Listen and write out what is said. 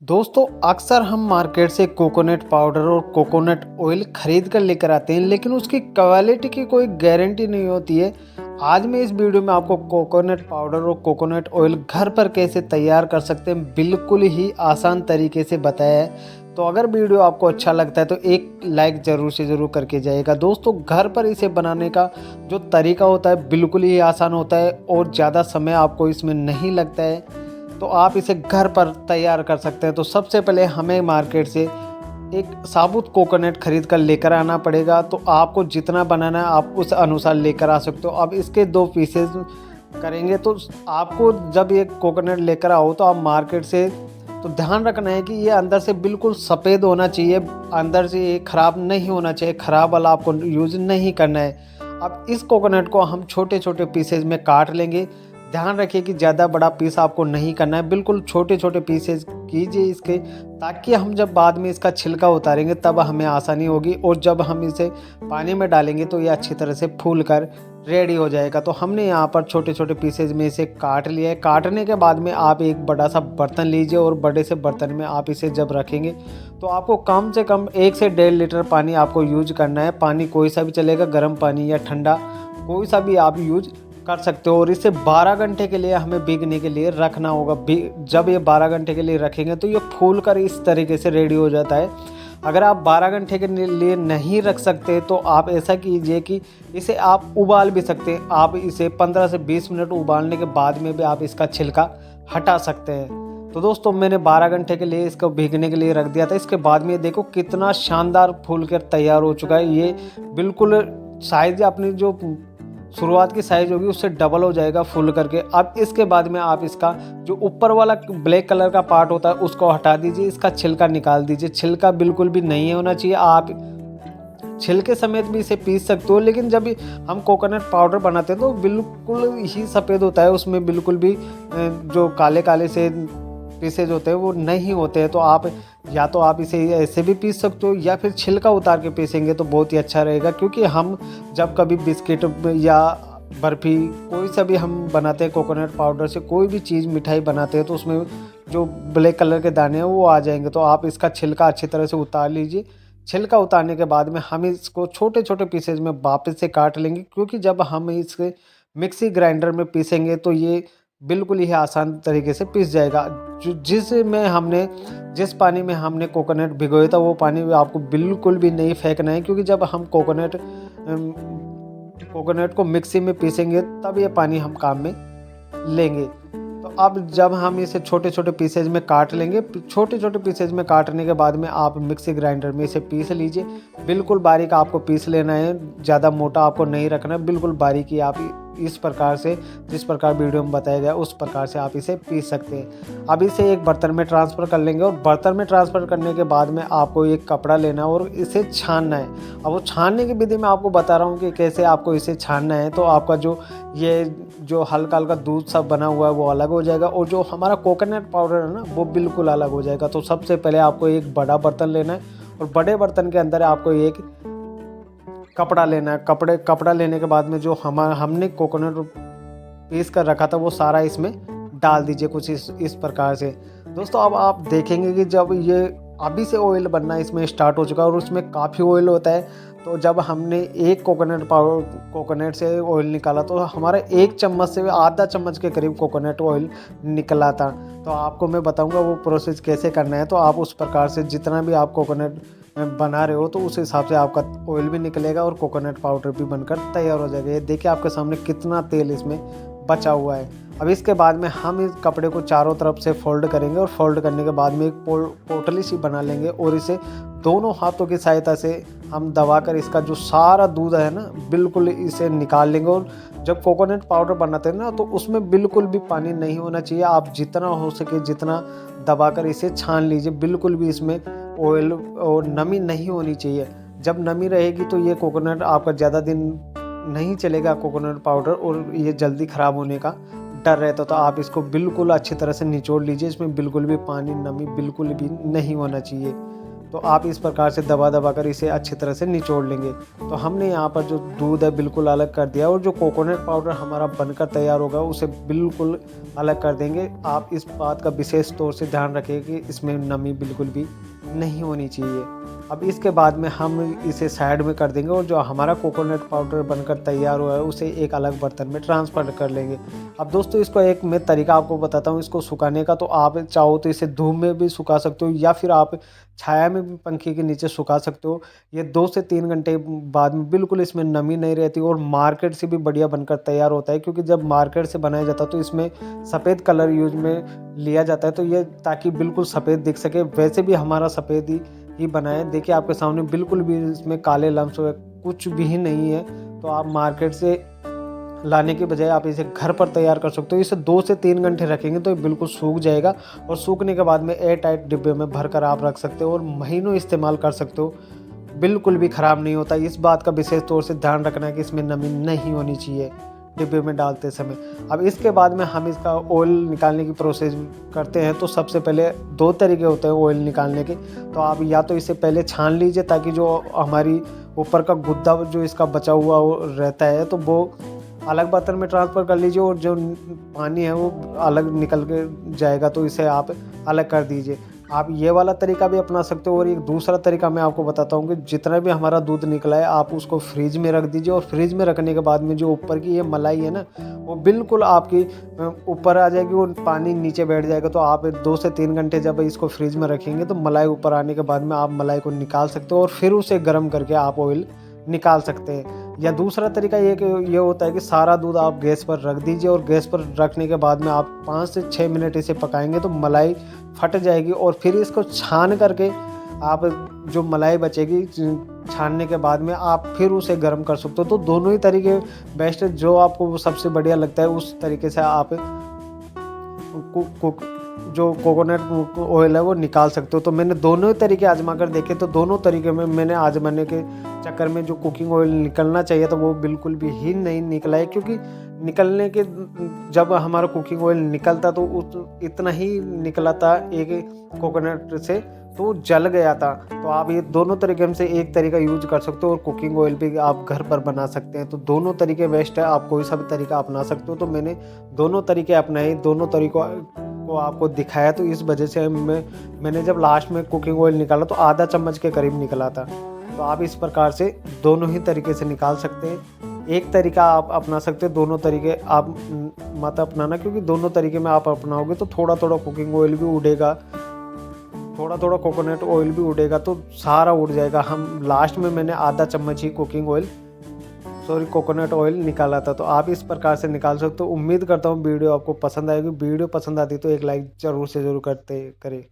दोस्तों अक्सर हम मार्केट से कोकोनट पाउडर और कोकोनट ऑयल खरीद कर लेकर आते हैं, लेकिन उसकी क्वालिटी की कोई गारंटी नहीं होती है। आज मैं इस वीडियो में आपको कोकोनट पाउडर और कोकोनट ऑयल घर पर कैसे तैयार कर सकते हैं बिल्कुल ही आसान तरीके से बताया है। तो अगर वीडियो आपको अच्छा लगता है तो एक लाइक ज़रूर से ज़रूर करके जाइएगा। दोस्तों घर पर इसे बनाने का जो तरीका होता है बिल्कुल ही आसान होता है और ज़्यादा समय आपको इसमें नहीं लगता है, तो आप इसे घर पर तैयार कर सकते हैं। तो सबसे पहले हमें मार्केट से एक साबुत कोकोनट खरीद कर लेकर आना पड़ेगा। तो आपको जितना बनाना है आप उस अनुसार लेकर आ सकते हो। अब इसके 2 पीसेस करेंगे। तो आपको जब ये कोकोनट लेकर आओ तो आप मार्केट से तो ध्यान रखना है कि ये अंदर से बिल्कुल सफ़ेद होना चाहिए, अंदर से ये ख़राब नहीं होना चाहिए, ख़राब वाला आपको यूज़ नहीं करना है। अब इस कोकोनट को हम छोटे छोटे पीसेज में काट लेंगे। ध्यान रखिए कि ज़्यादा बड़ा पीस आपको नहीं करना है, बिल्कुल छोटे छोटे पीसेज कीजिए इसके, ताकि हम जब बाद में इसका छिलका उतारेंगे तब हमें आसानी होगी। और जब हम इसे पानी में डालेंगे तो ये अच्छी तरह से फूल कर रेडी हो जाएगा। तो हमने यहाँ पर छोटे छोटे पीसेज में इसे काट लिया है। काटने के बाद में आप एक बड़ा सा बर्तन लीजिए और बड़े से बर्तन में आप इसे जब रखेंगे तो आपको कम से कम 1 से 1.5 लीटर पानी आपको यूज करना है। पानी कोई सा भी चलेगा, गर्म पानी या ठंडा, कोई सा भी आप यूज कर सकते हो। और इसे 12 घंटे के लिए हमें भीगने के लिए रखना होगा। जब ये 12 घंटे के लिए रखेंगे तो ये फूल कर इस तरीके से रेडी हो जाता है। अगर आप 12 घंटे के लिए नहीं रख सकते तो आप ऐसा कीजिए कि इसे आप उबाल भी सकते हैं। आप इसे 15 से 20 मिनट उबालने के बाद में भी आप इसका छिलका हटा सकते हैं। तो दोस्तों मैंने 12 घंटे के लिए इसको भीगने के लिए रख दिया था। इसके बाद में देखो कितना शानदार फूल कर तैयार हो चुका है। ये बिल्कुल साइज अपनी जो शुरुआत की साइज़ होगी उससे डबल हो जाएगा फुल करके। अब इसके बाद में आप इसका जो ऊपर वाला ब्लैक कलर का पार्ट होता है उसको हटा दीजिए, इसका छिलका निकाल दीजिए। छिलका बिल्कुल भी नहीं होना चाहिए। आप छिलके समेत भी इसे पीस सकते हो, लेकिन जब हम कोकोनट पाउडर बनाते हैं तो बिल्कुल ही सफ़ेद होता है, उसमें बिल्कुल भी जो काले काले से पीसेज होते हैं वो नहीं होते हैं। तो आप या तो आप इसे ऐसे भी पीस सकते हो या फिर छिलका उतार के पीसेंगे तो बहुत ही अच्छा रहेगा। क्योंकि हम जब कभी बिस्किट या बर्फ़ी कोई सा भी हम बनाते हैं कोकोनट पाउडर से, कोई भी चीज़ मिठाई बनाते हैं तो उसमें जो ब्लैक कलर के दाने हैं वो आ जाएंगे। तो आप इसका छिलका अच्छी तरह से उतार लीजिए। छिलका उतारने के बाद में हम इसको छोटे छोटे पीसेज में वापस से काट लेंगे, क्योंकि जब हम इसे मिक्सी ग्राइंडर में पीसेंगे तो ये बिल्कुल ही आसान तरीके से पिस जाएगा। जिस पानी में हमने कोकोनट भिगोया था वो पानी आपको बिल्कुल भी नहीं फेंकना है, क्योंकि जब हम कोकोनट को मिक्सी में पीसेंगे तब ये पानी हम काम में लेंगे। तो अब जब हम इसे छोटे छोटे पीसेज में काट लेंगे, छोटे छोटे पीसेज में काटने के बाद में आप मिक्सी ग्राइंडर में इसे पीस लीजिए। बिल्कुल बारीक आपको पीस लेना है, ज़्यादा मोटा आपको नहीं रखना है, बिल्कुल बारीक ही आप इस प्रकार से जिस प्रकार वीडियो में बताया गया उस प्रकार से आप इसे पीस सकते हैं। अब इसे एक बर्तन में ट्रांसफ़र कर लेंगे और बर्तन में ट्रांसफ़र करने के बाद में आपको एक कपड़ा लेना है और इसे छानना है। अब वो छानने की विधि मैं आपको बता रहा हूँ कि कैसे आपको इसे छानना है। तो आपका जो हल्का हल्का दूध सा बना हुआ है वो अलग हो जाएगा और जो हमारा कोकोनट पाउडर है ना वो बिल्कुल अलग हो जाएगा। तो सबसे पहले आपको एक बड़ा बर्तन लेना है और बड़े बर्तन के अंदर आपको एक कपड़ा लेना है। कपड़ा लेने के बाद में जो हमने कोकोनट पीस कर रखा था वो सारा इसमें डाल दीजिए कुछ इस प्रकार से। दोस्तों अब आप देखेंगे कि जब ये अभी से ऑयल बनना इसमें स्टार्ट हो चुका है और उसमें काफ़ी ऑयल होता है। तो जब हमने एक कोकोनट से ऑयल निकाला तो हमारा 1 चम्मच से आधा चम्मच के करीब कोकोनट ऑयल निकला था। तो आपको मैं बताऊंगा वो प्रोसेस कैसे करना है। तो आप उस प्रकार से जितना भी आप कोकोनट बना रहे हो तो उस हिसाब से आपका ऑयल भी निकलेगा और कोकोनट पाउडर भी बनकर तैयार हो जाएगा। ये देखिए आपके सामने कितना तेल इसमें बचा हुआ है। अब इसके बाद में हम इस कपड़े को चारों तरफ से फोल्ड करेंगे और फोल्ड करने के बाद में एक पोटली सी बना लेंगे और इसे दोनों हाथों की सहायता से हम दबाकर इसका जो सारा दूध है ना बिल्कुल इसे निकाल लेंगे। और जब कोकोनट पाउडर बनाते हैं ना तो उसमें बिल्कुल भी पानी नहीं होना चाहिए। आप जितना हो सके जितना दबाकर इसे छान लीजिए, बिल्कुल भी इसमें ऑयल और नमी नहीं होनी चाहिए। जब नमी रहेगी तो ये कोकोनट आपका ज़्यादा दिन नहीं चलेगा कोकोनट पाउडर, और ये जल्दी ख़राब होने का डर रहता। तो आप इसको बिल्कुल अच्छी तरह से निचोड़ लीजिए। इसमें बिल्कुल भी पानी नमी बिल्कुल भी नहीं होना चाहिए। तो आप इस प्रकार से दबा दबा कर इसे अच्छी तरह से निचोड़ लेंगे। तो हमने यहाँ पर जो दूध है बिल्कुल अलग कर दिया और जो कोकोनट पाउडर हमारा बनकर तैयार होगा उसे बिल्कुल अलग कर देंगे। आप इस बात का विशेष तौर से ध्यान रखें कि इसमें नमी बिल्कुल भी नहीं होनी चाहिए। अब इसके बाद में हम इसे साइड में कर देंगे और जो हमारा कोकोनट पाउडर बनकर तैयार हुआ है उसे एक अलग बर्तन में ट्रांसफ़र कर लेंगे। अब दोस्तों इसको एक मैं तरीका आपको बताता हूँ इसको सुखाने का। तो आप चाहो तो इसे धूप में भी सुखा सकते हो या फिर आप छाया में भी पंखे के नीचे सुखा सकते हो। ये 2 से 3 घंटे बाद में बिल्कुल इसमें नमी नहीं रहती और मार्केट से भी बढ़िया बनकर तैयार होता है, क्योंकि जब मार्केट से बनाया जाता है तो इसमें सफ़ेद कलर यूज में लिया जाता है, तो ये ताकि बिल्कुल सफ़ेद दिख सके। वैसे भी हमारा सफ़ेद ही बना है। देखिए आपके सामने बिल्कुल भी इसमें काले लम्स कुछ भी नहीं है। तो आप मार्केट से लाने के बजाय आप इसे घर पर तैयार कर सकते हो। इसे 2 से 3 घंटे रखेंगे तो ये बिल्कुल सूख जाएगा और सूखने के बाद में एयर टाइट डिब्बे में भरकर आप रख सकते हो और महीनों इस्तेमाल कर सकते हो, बिल्कुल भी ख़राब नहीं होता। इस बात का विशेष तौर से ध्यान रखना है कि इसमें नमी नहीं होनी चाहिए डिब्बे में डालते समय। अब इसके बाद में हम इसका ऑयल निकालने की प्रोसेस करते हैं। तो सबसे पहले 2 तरीके होते हैं ऑयल निकालने के। तो आप या तो इसे पहले छान लीजिए ताकि जो हमारी ऊपर का गुद्दा जो इसका बचा हुआ रहता है तो वो अलग बर्तन में ट्रांसफ़र कर लीजिए और जो पानी है वो अलग निकल के जाएगा, तो इसे आप अलग कर दीजिए। आप ये वाला तरीका भी अपना सकते हो। और एक दूसरा तरीका मैं आपको बताता हूँ कि जितना भी हमारा दूध निकला है आप उसको फ्रिज में रख दीजिए और फ्रिज में रखने के बाद में जो ऊपर की ये मलाई है ना वो बिल्कुल आपकी ऊपर आ जाएगी और पानी नीचे बैठ जाएगा। तो आप 2 से 3 घंटे जब इसको फ्रिज में रखेंगे तो मलाई ऊपर आने के बाद में आप मलाई को निकाल सकते हो और फिर उसे गर्म करके आप ऑयल निकाल सकते हैं। या दूसरा तरीका ये होता है कि सारा दूध आप गैस पर रख दीजिए और गैस पर रखने के बाद में आप 5 से 6 मिनट इसे पकाएंगे तो मलाई फट जाएगी और फिर इसको छान करके आप जो मलाई बचेगी छानने के बाद में आप फिर उसे गर्म कर सकते हो। तो दोनों ही तरीके बेस्ट है, जो आपको सबसे बढ़िया लगता है उस तरीके से आप जो कोकोनट ऑयल है वो निकाल सकते हो। तो मैंने दोनों ही तरीके आजमा कर देखे, तो दोनों तरीके में मैंने आजमाने के चक्कर में जो कुकिंग ऑयल निकलना चाहिए था वो बिल्कुल भी ही नहीं निकला है। क्योंकि निकलने के जब हमारा कुकिंग ऑयल निकलता तो इतना ही निकला था एक कोकोनट से, तो जल गया था। तो आप ये दोनों तरीके में से एक तरीका यूज कर सकते हो और कुकिंग ऑयल भी आप घर पर बना सकते हैं। तो दोनों तरीके बेस्ट है, आप कोई सा भी तरीका अपना सकते हो। तो मैंने दोनों तरीके अपनाए, दोनों तरीकों को आपको दिखाया। तो इस वजह से मैंने जब लास्ट में कुकिंग ऑयल निकाला तो आधा चम्मच के करीब निकला था। तो आप इस प्रकार से दोनों ही तरीके से निकाल सकते हैं। एक तरीका आप अपना सकते हैं, दोनों तरीके आप मत अपनाना, क्योंकि दोनों तरीके में आप अपनाओगे तो थोड़ा थोड़ा कुकिंग ऑयल भी उड़ेगा, थोड़ा थोड़ा कोकोनट ऑयल भी उड़ेगा, तो सारा उड़ जाएगा। हम लास्ट में मैंने आधा चम्मच ही कोकोनट ऑयल निकाला था। तो आप इस प्रकार से निकाल सकते हो। उम्मीद करता हूँ वीडियो आपको पसंद आएगी। वीडियो पसंद आती तो एक लाइक ज़रूर से ज़रूर करें।